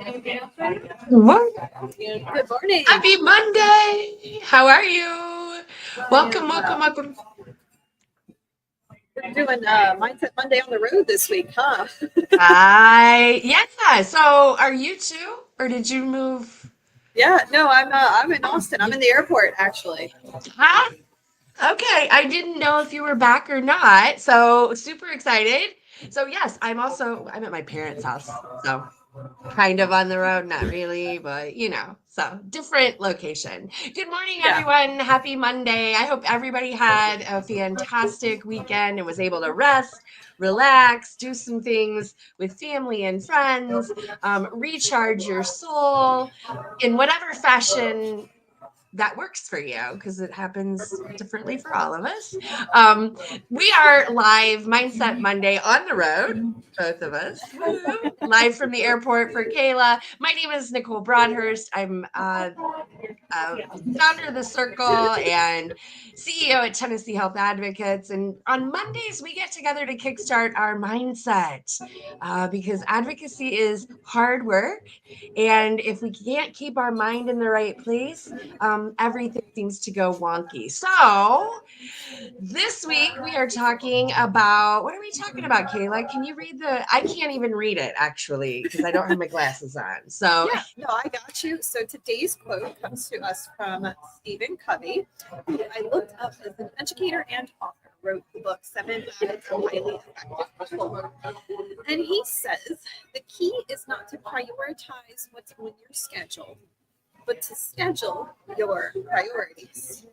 Good morning. Good morning. Happy Monday. How are you? I Welcome, am welcome, welcome. we're doing Mindset Monday on the road this week, huh? Yeah. So are you too? Or did you move? Yeah, no, I'm in Austin. I'm in the airport actually. Huh? Okay. I didn't know if you were back or not. So super excited. So yes, I'm at my parents' house. So kind of on the road, not really, but so different location. Good morning, Yeah, everyone. Happy Monday. I hope everybody had a fantastic weekend and was able to rest, relax, do some things with family and friends, recharge your soul in whatever fashion that works for you because it happens differently for all of us. Um, we are live Mindset Monday on the road, both of us. Woo! Live from the airport for Kayla. My name is Nicole Broadhurst. I'm founder of the Circle and CEO at Tennessee Health Advocates. And on Mondays, we get together to kickstart our mindset because advocacy is hard work. And if we can't keep our mind in the right place, everything seems to go wonky. So this week we are talking about what are we talking about, Kayla? Can you read I can't even read it actually because I don't have my glasses on. So yeah, no, I got you. So today's quote comes to us from Stephen Covey, who I looked up as an educator and author. Wrote the book Seven Habits of Highly Effective People. And he says the key is not to prioritize what's on your schedule, but to schedule your priorities.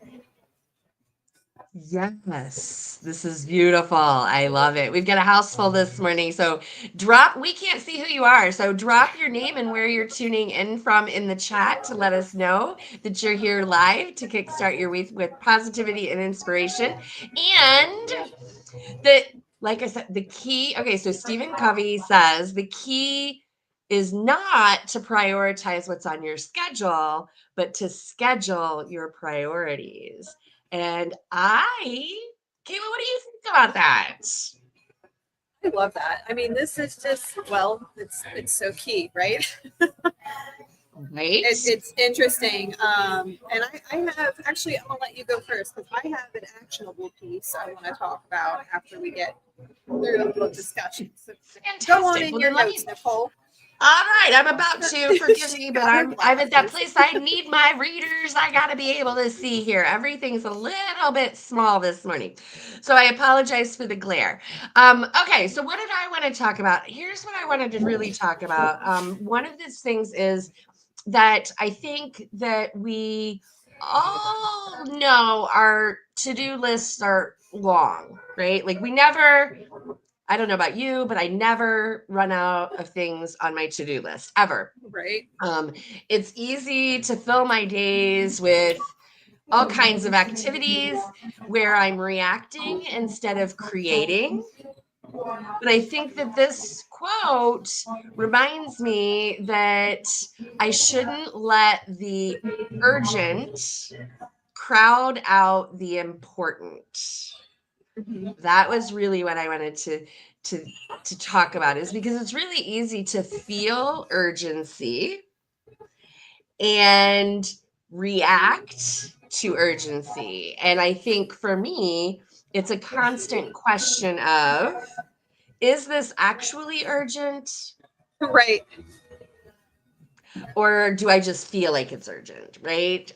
yes, this is beautiful. I love it. We've got a house full this morning. So we can't see who you are. So drop your name and where you're tuning in from in the chat to let us know that you're here live to kickstart your week with positivity and inspiration. And the, like I said, the key, okay, so Stephen Covey says the key is not to prioritize what's on your schedule, but to schedule your priorities. And Kayla, what do you think about that? I love that. I mean, this is just it's so key, right? Right? It's interesting. And I have actually, I'm gonna let you go first because I have an actionable piece I want to talk about after we get through a little discussion. So go on Fantastic. in Well, your then notes, Nicole. all right, I'm about to. Forgive She me, but got her I'm at that glasses. place. I need my readers. I got to be able to see here. Everything's a little bit small this morning, so I apologize for the glare. Okay, so what did I want to talk about? Here's what I wanted to really talk about. One of these things is that I think that we all know our to-do lists are long, right? Like we never, I don't know about you, but I never run out of things on my to-do list ever. Right. Um, it's easy to fill my days with all kinds of activities where I'm reacting instead of creating. But I think that this quote reminds me that I shouldn't let the urgent crowd out the important. Mhm. That was really what I wanted to to talk about is because it's really easy to feel urgency and react to urgency. And I think for me, it's a constant question of is this actually urgent Right. or do I just feel like it's urgent, right?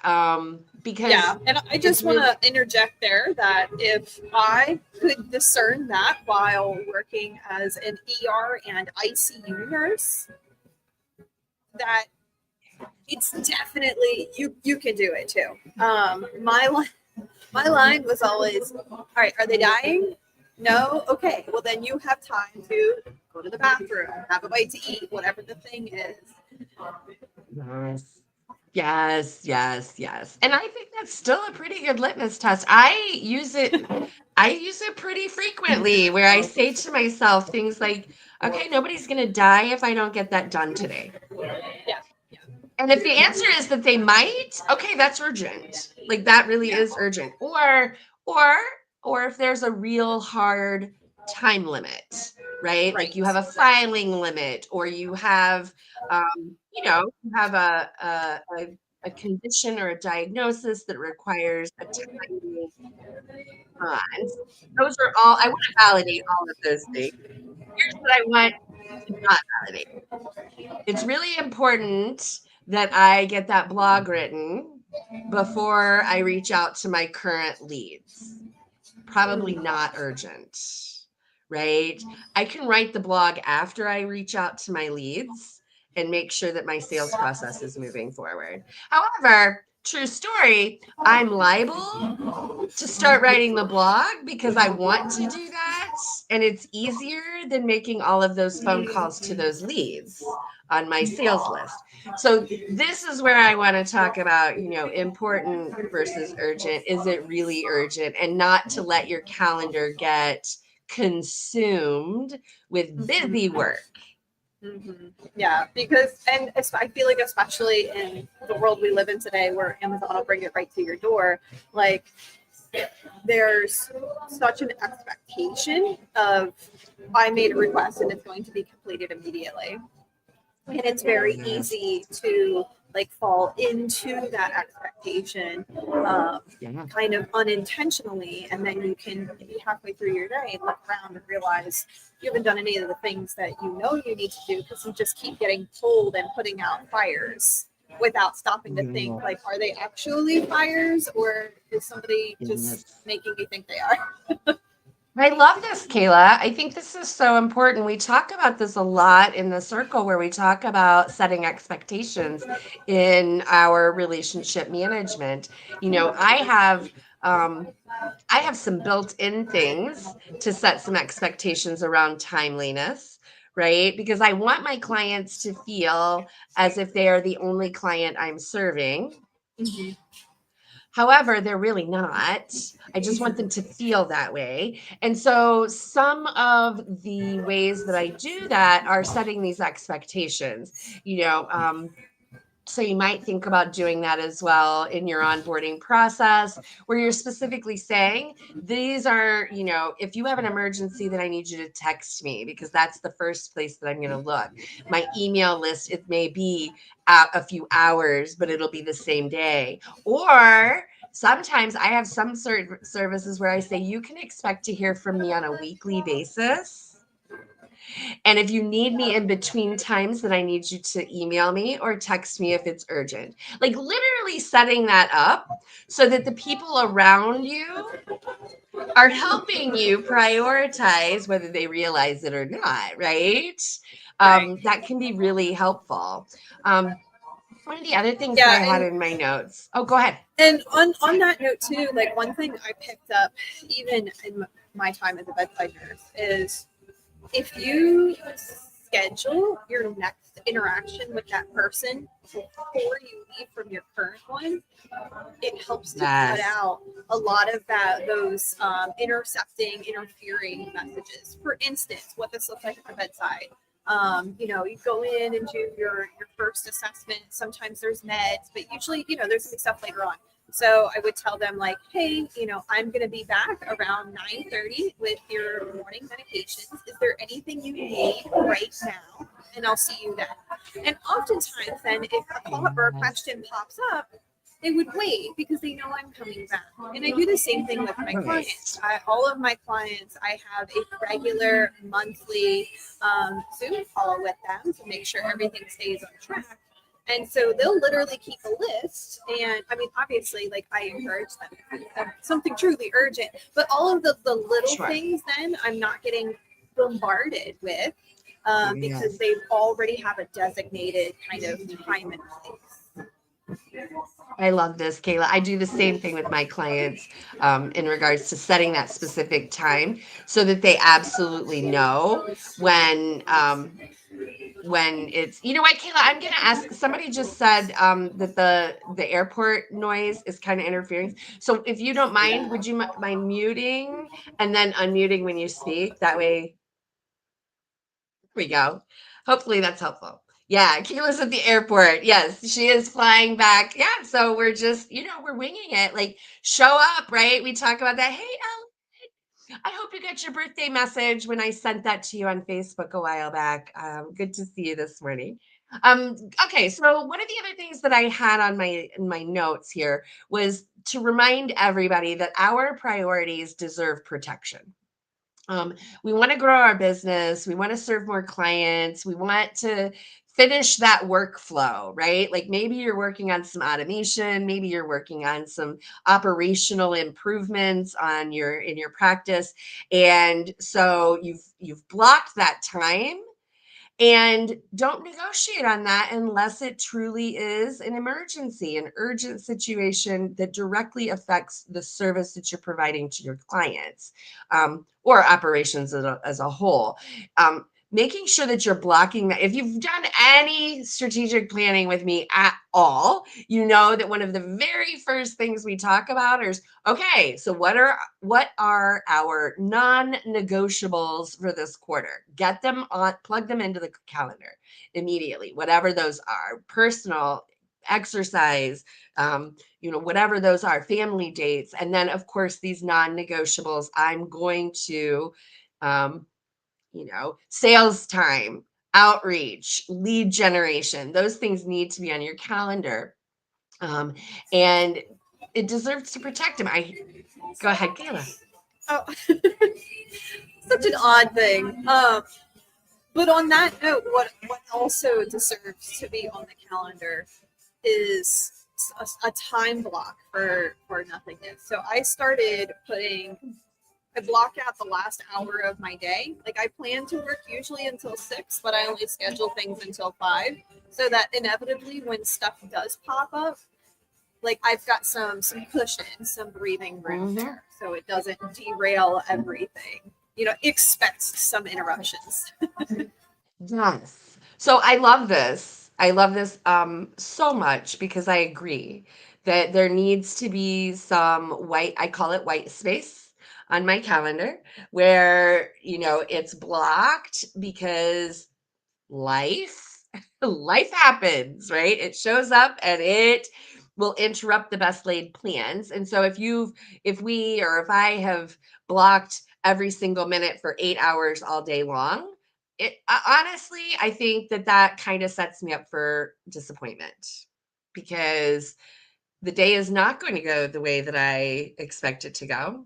Because Yeah. And I it's just want really to interject there that if I could discern that while working as an ER and ICU nurse, that it's definitely you can do it too. My line was always, all right, are they dying? No? Okay. Well, then you have time to go to the bathroom, have a bite to eat, whatever the thing is. yes. Yes. And I think that's still a pretty good litmus test. I use it pretty frequently where I say to myself things like, okay, nobody's going to die if I don't get that done today. Yeah. And if the answer is that they might, okay, that's urgent. Like that really Yeah. is urgent. Or or if there's a real hard time limit, right? Like you have Right. a filing limit, or you have, you have a condition or a diagnosis that requires a timely response. Those are all, I want to validate all of those things. Here's what I want to not validate. It's really important that I get that blog written before I reach out to my current leads. Probably not urgent, right? I can write the blog after I reach out to my leads and make sure that my sales process is moving forward. However, true story, I'm liable to start writing the blog because I want to do that. And it's easier than making all of those phone calls to those leads on my sales list. So this is where I want to talk about, important versus urgent. Is it really urgent? And not to let your calendar get consumed with busy work. Yeah, because I feel like especially in the world we live in today, where Amazon will bring it right to your door, like there's such an expectation of I made a request and it's going to be completed immediately. And it's very Yes. easy to like fall into that expectation Yeah. kind of unintentionally, and then you can be halfway through your day and look around and realize you haven't done any of the things that you know you need to do because you just keep getting pulled and putting out fires without stopping to think like, are they actually fires, or is somebody just Yes. making me think they are? I love this, Kayla. I think this is so important. We talk about this a lot in the circle where we talk about setting expectations in our relationship management. You know, um, I have some built-in things to set some expectations around timeliness, right? Because I want my clients to feel as if they are the only client I'm serving. Mm-hmm. However, they're really not. I just want them to feel that way. And so some of the ways that I do that are setting these expectations. You know, so you might think about doing that as well in your onboarding process, where you're specifically saying, these are, if you have an emergency, then I need you to text me because that's the first place that I'm going to look. My email list, it may be a few hours, but it'll be the same day. Or sometimes I have some services where I say, you can expect to hear from me on a weekly basis. And if you need me in between times, then I need you to email me or text me if it's urgent. Like literally setting that up so that the people around you are helping you prioritize whether they realize it or not, right? Right. That can be really helpful. Um, One of the other things that I Yeah, had and in my notes. Oh, go ahead. on that note too, like one thing I picked up even in my time as a bedside nurse is if you schedule your next interaction with that person before you leave from your current one, it helps to cut Yes. out a lot of those interfering messages. For instance, what this looks like at the bedside. You go in and do your first assessment. Sometimes there's meds, but usually, there's some stuff later on. So I would tell them like, hey, I'm going to be back around 9:30 with your morning medications. Is there anything you need right now? And I'll see you then. And oftentimes, then, if a call or a Yes. question pops up, they would wait because they know I'm coming back. And I do the same thing with my clients. Nice. All of my clients, I have a regular monthly Zoom call with them to make sure everything stays on track. And so they'll literally keep a list. And I mean, obviously, like I encourage them something truly urgent, but all of the little Sure. things then I'm not getting bombarded with because Yes. they already have a designated kind of time and place. I love this, Kayla. I do the same thing with my clients in regards to setting that specific time so that they absolutely know when it's, you know what, Kayla, I'm gonna ask. Somebody just said that the airport noise is kind of interfering. So if you don't mind, would you mind muting and then unmuting when you speak? That way, we go. Hopefully that's helpful. Yeah, Kayla's at the airport. Yes, she is flying back. Yeah, so we're just, we're winging it. Like, show up, right? We talk about that. Hey, I hope you got your birthday message when I sent that to you on Facebook a while back. Good to see you this morning. Um, okay, so one of the other things that I had on my in my notes here was to remind everybody that our priorities deserve protection. Um, we want to grow our business. We want to serve more clients. We want to finish that workflow, right? Like maybe you're working on some automation, maybe you're working on some operational improvements on your in your practice. And so you've blocked that time and don't negotiate on that unless it truly is an emergency, an urgent situation that directly affects the service that you're providing to your clients, or operations as a whole. Making sure that you're blocking that. If you've done any strategic planning with me at all, you know that one of the very first things we talk about is, okay, so what are our non-negotiables for this quarter? Get them on, plug them into the calendar immediately, whatever those are, personal, exercise, whatever those are, family dates. And then of course, these non-negotiables, I'm going to, sales time, outreach, lead generation, those things need to be on your calendar. Um, and it deserves to protect them. Go ahead, Kayla. Oh, such an odd thing. But on that note, what also deserves to be on the calendar is a time block for nothingness. So I block out the last hour of my day. Like I plan to work usually until 6, but I only schedule things until 5, so that inevitably when stuff does pop up, like I've got some cushion, some breathing room there, so it doesn't derail everything. Expect some interruptions. Yes. So I love this. I love this so much because I agree that there needs to be some I call it white space on my calendar where, it's blocked because life life happens, right? It shows up and it will interrupt the best laid plans. And so if I have blocked every single minute for 8 hours all day long, honestly, I think that kind of sets me up for disappointment because the day is not going to go the way that I expect it to go.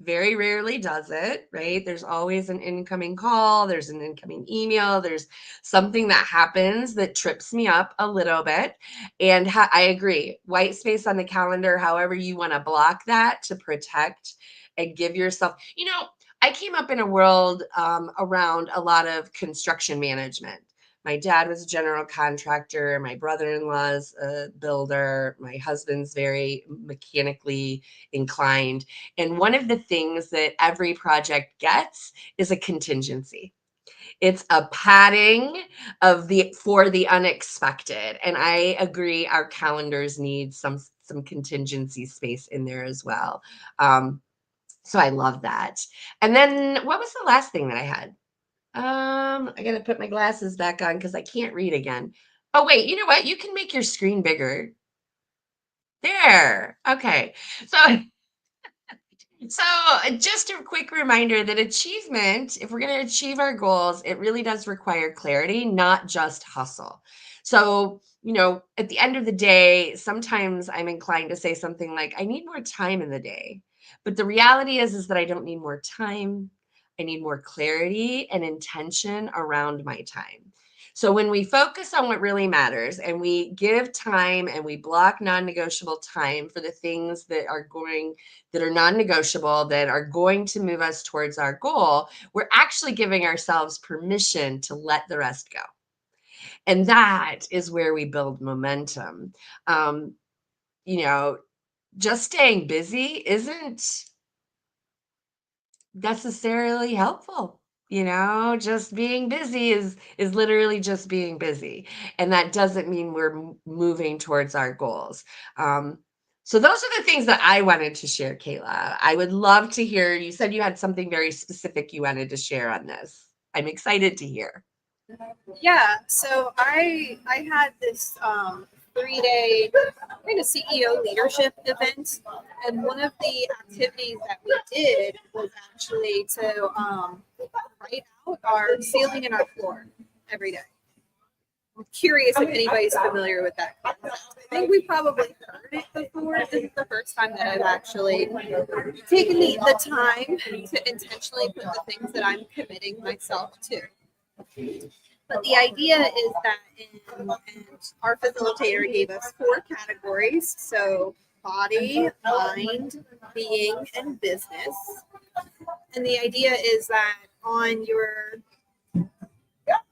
Very rarely does it, right? There's always an incoming call, there's an incoming email, there's something that happens that trips me up a little bit. And I agree, white space on the calendar, however you want to block that to protect and give yourself, I came up in a world around a lot of construction management. My dad was a general contractor. My brother-in-law is a builder. My husband's very mechanically inclined. And one of the things that every project gets is a contingency. It's a padding for the unexpected. And I agree our calendars need some contingency space in there as well. So I love that. And then what was the last thing that I had? I gotta put my glasses back on because I can't read again. Oh, wait, you know what? You can make your screen bigger. There. Okay. So, just a quick reminder that achievement, if we're going to achieve our goals, it really does require clarity, not just hustle. So, at the end of the day, sometimes I'm inclined to say something like, I need more time in the day. But the reality is that I don't need more time. I need more clarity and intention around my time. So when we focus on what really matters and we give time and we block non-negotiable time for the things that are non-negotiable, that are going to move us towards our goal, we're actually giving ourselves permission to let the rest go. And that is where we build momentum. Um, you know, just staying busy isn't necessarily helpful. Just being busy is literally just being busy, and that doesn't mean we're moving towards our goals. So those are the things that I wanted to share, Kayla. I would love to hear. You said you had something very specific you wanted to share on this. I'm excited to hear. Yeah, so I had this 3-day kind of CEO leadership event. And one of the activities that we did was actually to write out our ceiling and our floor every day. I'm curious if anybody's familiar with that concept. I think we probably heard it before. This is the first time that I've actually taken the time to intentionally put the things that I'm committing myself to. But the idea is that and our facilitator gave us 4 categories. So body, mind, being, and business. And the idea is that on your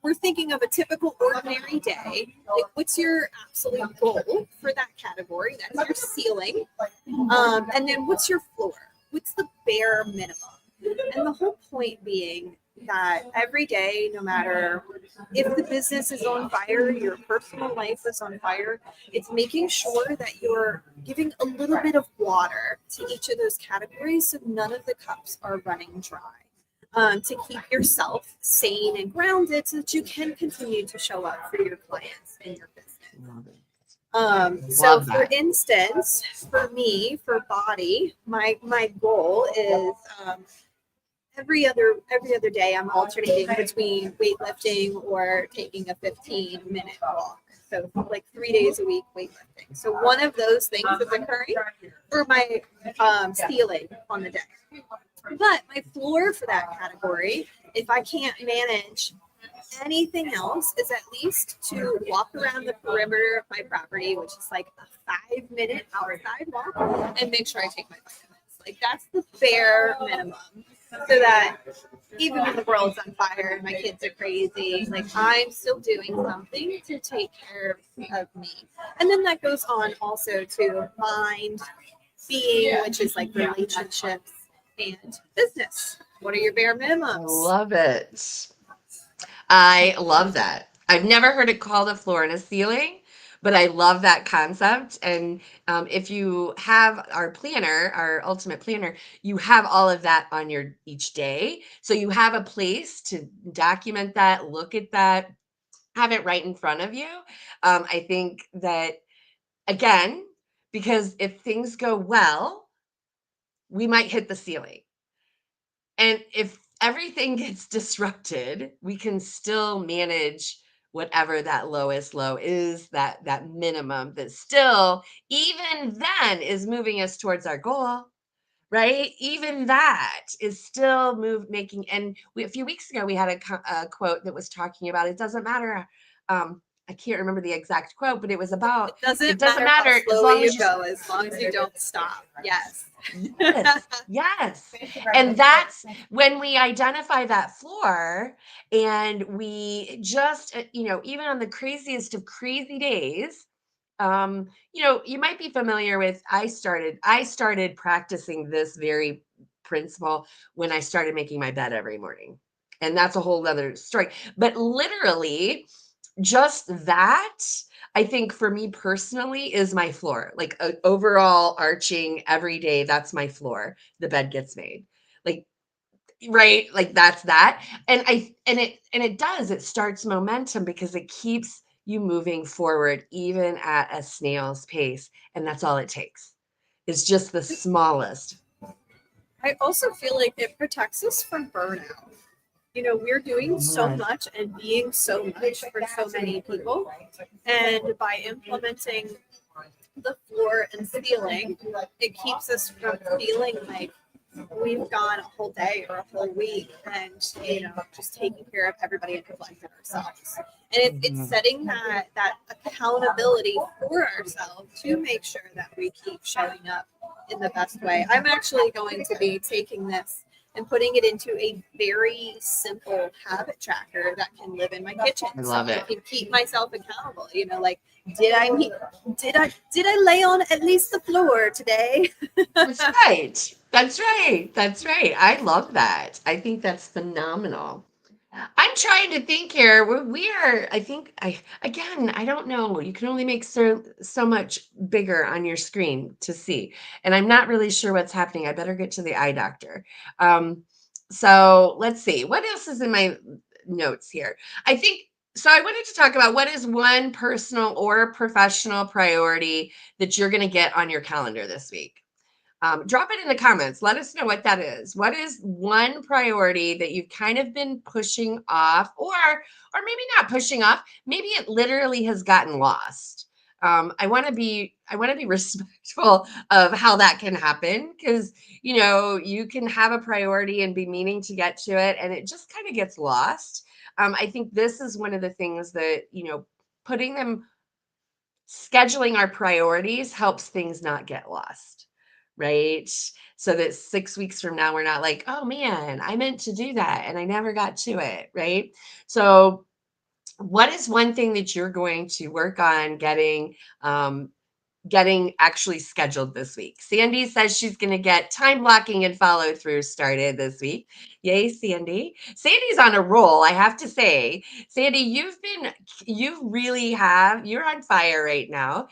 we're thinking of a typical ordinary day. Like, what's your absolute goal for that category? That's your ceiling. And then what's your floor? What's the bare minimum? And the whole point being that every day, no matter if the business is on fire, your personal life is on fire, it's making sure that you're giving a little bit of water to each of those categories so none of the cups are running dry. To keep yourself sane and grounded so that you can continue to show up for your clients and your business. So for instance, for me, for body, my goal is every other day I'm alternating between weightlifting or taking a 15-minute walk. So like 3 days a week weightlifting. So one of those things is occurring for my ceiling on the day. But my floor for that category, if I can't manage anything else, is at least to walk around the perimeter of my property, which is like a 5-minute outside walk, and make sure I take my vitamins. Like that's the bare minimum, so that even when the world's on fire and my kids are crazy, like I'm still doing something to take care of me. And then that goes on also to mind, being, which is like relationships, and business. What are your bare minimums? I love it. I love that. I've never heard it called a floor and a ceiling, but I love that concept. And if you have our planner, our ultimate planner, you have all of that on your each day. So you have a place to document that, look at that, have it right in front of you. I think that, again, because if things go well, we might hit the ceiling. And if everything gets disrupted, we can still manage whatever that lowest low is, that minimum that still, even then, is moving us towards our goal, right? Even that is still making. And a few weeks ago, we had a quote that was talking about it doesn't matter. I can't remember the exact quote, but it was about it doesn't matter how slowly you go, as long as you don't stop. Yes. Yes. And that's when we identify that floor and we just, even on the craziest of crazy days, you might be familiar with, I started practicing this very principle when I started making my bed every morning. And that's a whole other story. But literally, just that, I think for me personally is my floor. Like overall arching every day, that's my floor. The bed gets made. Like, right? Like that's that. And it starts momentum because it keeps you moving forward even at a snail's pace. And that's all it takes. It's just the smallest. I also feel like it protects us from burnout. We're doing so much and being so much for so many people. And by implementing the floor and ceiling, it keeps us from feeling like we've gone a whole day or a whole week and, just taking care of everybody and neglecting ourselves. And it's setting that accountability for ourselves to make sure that we keep showing up in the best way. I'm actually going to be taking this and putting it into a very simple habit tracker that can live in my kitchen. I love it. I can keep myself accountable. Like, did I lay on at least the floor today? That's right. That's right. That's right. I love that. I think that's phenomenal. I'm trying to think here. We are, I think, again, I don't know. You can only make so much bigger on your screen to see. And I'm not really sure what's happening. I better get to the eye doctor. So let's see. What else is in my notes here? I think So I wanted to talk about what is one personal or professional priority that you're going to get on your calendar this week. Drop it in the comments. Let us know what that is. What is one priority that you've kind of been pushing off, or maybe not pushing off? Maybe it literally has gotten lost. I want to be respectful of how that can happen, because you can have a priority and be meaning to get to it, and it just kind of gets lost. I think this is one of the things that putting them scheduling our priorities helps things not get lost, right? So that 6 weeks from now, we're not like, oh man, I meant to do that and I never got to it, right? So, what is one thing that you're going to work on getting actually scheduled this week? Sandy says she's going to get time blocking and follow through started this week. Yay, Sandy. Sandy's on a roll, I have to say. Sandy, you're on fire right now.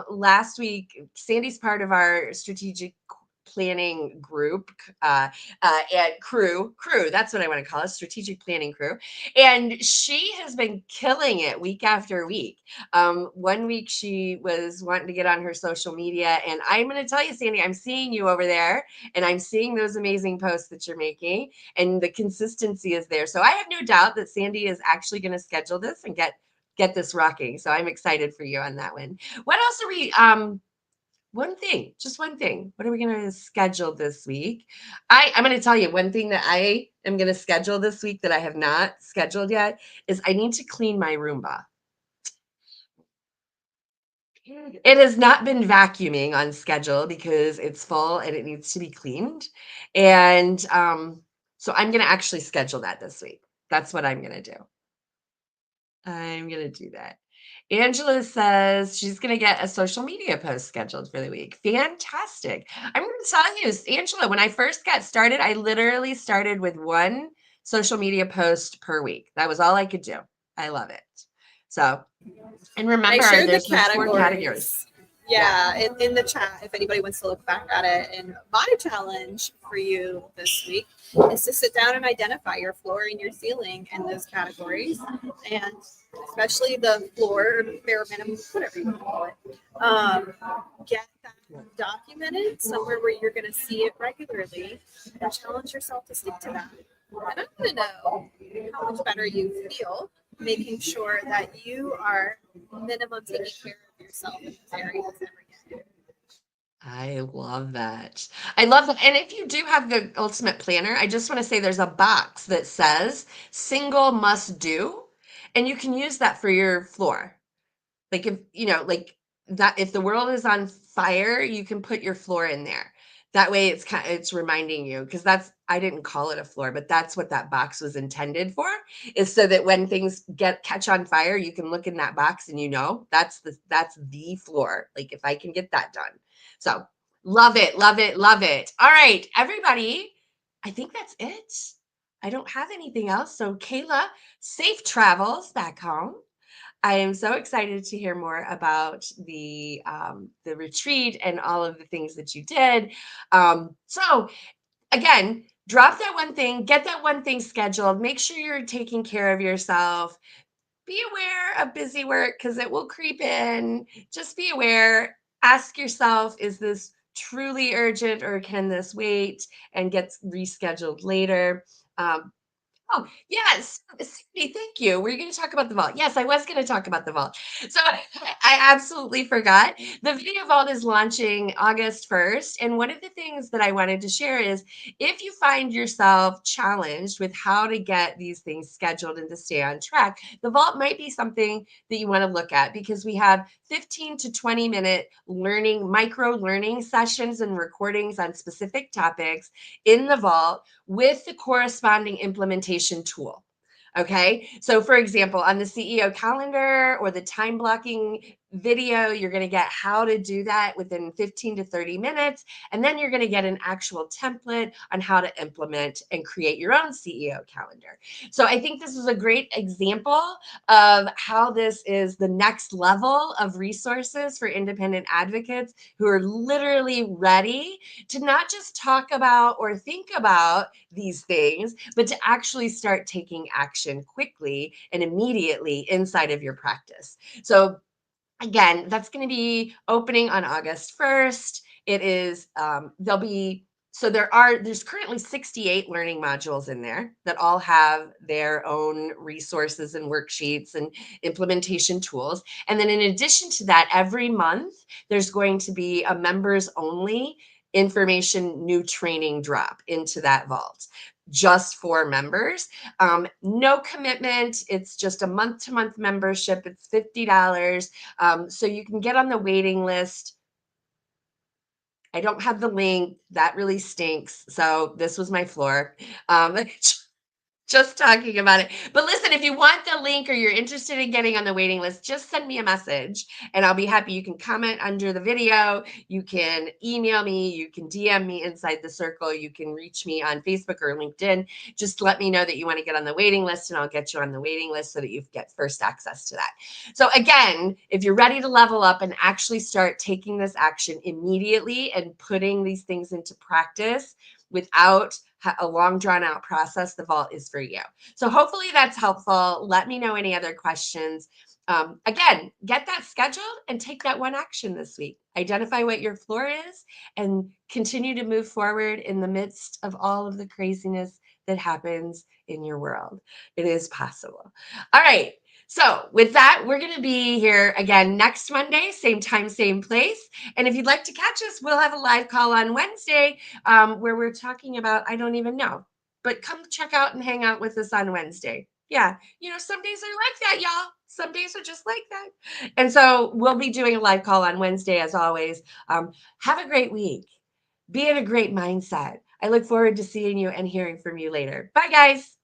Last week, Sandy's part of our strategic planning group and crew, that's what I want to call it, strategic planning crew, and she has been killing it week after week. One week she was wanting to get on her social media, and I'm going to tell you, Sandy, I'm seeing you over there, and I'm seeing those amazing posts that you're making, and the consistency is there. So I have no doubt that Sandy is actually going to schedule this and get this rocking. So I'm excited for you on that one. What else are we? One thing, just one thing. What are we going to schedule this week? I'm going to tell you one thing that I am going to schedule this week that I have not scheduled yet is I need to clean my Roomba. It has not been vacuuming on schedule because it's full and it needs to be cleaned. And so I'm going to actually schedule that this week. That's what I'm going to do. I'm going to do that. Angela says she's going to get a social media post scheduled for the week. Fantastic. I'm going to tell you, Angela, when I first got started, I literally started with one social media post per week. That was all I could do. I love it. So, and I remember, shared the there's 4 categories. categories. Yeah, in the chat, if anybody wants to look back at it. And my challenge for you this week is to sit down and identify your floor and your ceiling in those categories, and especially the floor, bare minimum, whatever you want to call it. Get that documented somewhere where you're going to see it regularly, and challenge yourself to stick to that. And I'm going to know how much better you feel making sure that you are minimum taking care of yourself in those areas every day. I love that. I love that. And if you do have the ultimate planner, I just want to say there's a box that says single must do, and you can use that for your floor. Like, if like that, if the world is on fire, you can put your floor in there. That way it's reminding you, because I didn't call it a floor, but that's what that box was intended for, is so that when things catch on fire, you can look in that box and that's the floor. Like, if I can get that done. So love it, love it, love it. All right, everybody. I think that's it. I don't have anything else. So Kayla, safe travels back home. I am so excited to hear more about the retreat and all of the things that you did. So again, drop that one thing, get that one thing scheduled. Make sure you're taking care of yourself. Be aware of busy work because it will creep in. Just be aware. Ask yourself, is this truly urgent or can this wait and get rescheduled later? Um, Oh, yes. Cindy, thank you. Were you going to talk about the vault? Yes, I was going to talk about the vault. So I absolutely forgot. The video vault is launching August 1st. And one of the things that I wanted to share is if you find yourself challenged with how to get these things scheduled and to stay on track, the vault might be something that you want to look at, because we have 15 to 20-minute micro learning sessions and recordings on specific topics in the vault with the corresponding implementation tool. Okay. So for example, on the CEO calendar or the time blocking video. You're going to get how to do that within 15 to 30 minutes. And then you're going to get an actual template on how to implement and create your own CEO calendar. So I think this is a great example of how this is the next level of resources for independent advocates who are literally ready to not just talk about or think about these things, but to actually start taking action quickly and immediately inside of your practice. So again, that's going to be opening on August 1st. It is, there'll be, so there's currently 68 learning modules in there that all have their own resources and worksheets and implementation tools. And then in addition to that, every month, there's going to be a members only information new training drop into that vault just for members. No commitment. It's just a month-to-month membership. It's $50. So you can get on the waiting list. I don't have the link. That really stinks. So this was my floor. Just talking about it. But listen, if you want the link or you're interested in getting on the waiting list, just send me a message and I'll be happy. You can comment under the video. You can email me. You can DM me inside the circle. You can reach me on Facebook or LinkedIn. Just let me know that you want to get on the waiting list and I'll get you on the waiting list so that you get first access to that. So again, if you're ready to level up and actually start taking this action immediately and putting these things into practice without a long drawn out process, the vault is for you. So hopefully that's helpful. Let me know any other questions. Again, get that scheduled and take that one action this week. Identify what your floor is and continue to move forward in the midst of all of the craziness that happens in your world. It is possible. All right. So with that, we're going to be here again next Monday, same time, same place. And if you'd like to catch us, we'll have a live call on Wednesday where we're talking about, I don't even know, but come check out and hang out with us on Wednesday. Yeah, some days are like that, y'all. Some days are just like that. And so we'll be doing a live call on Wednesday, as always. Have a great week. Be in a great mindset. I look forward to seeing you and hearing from you later. Bye, guys.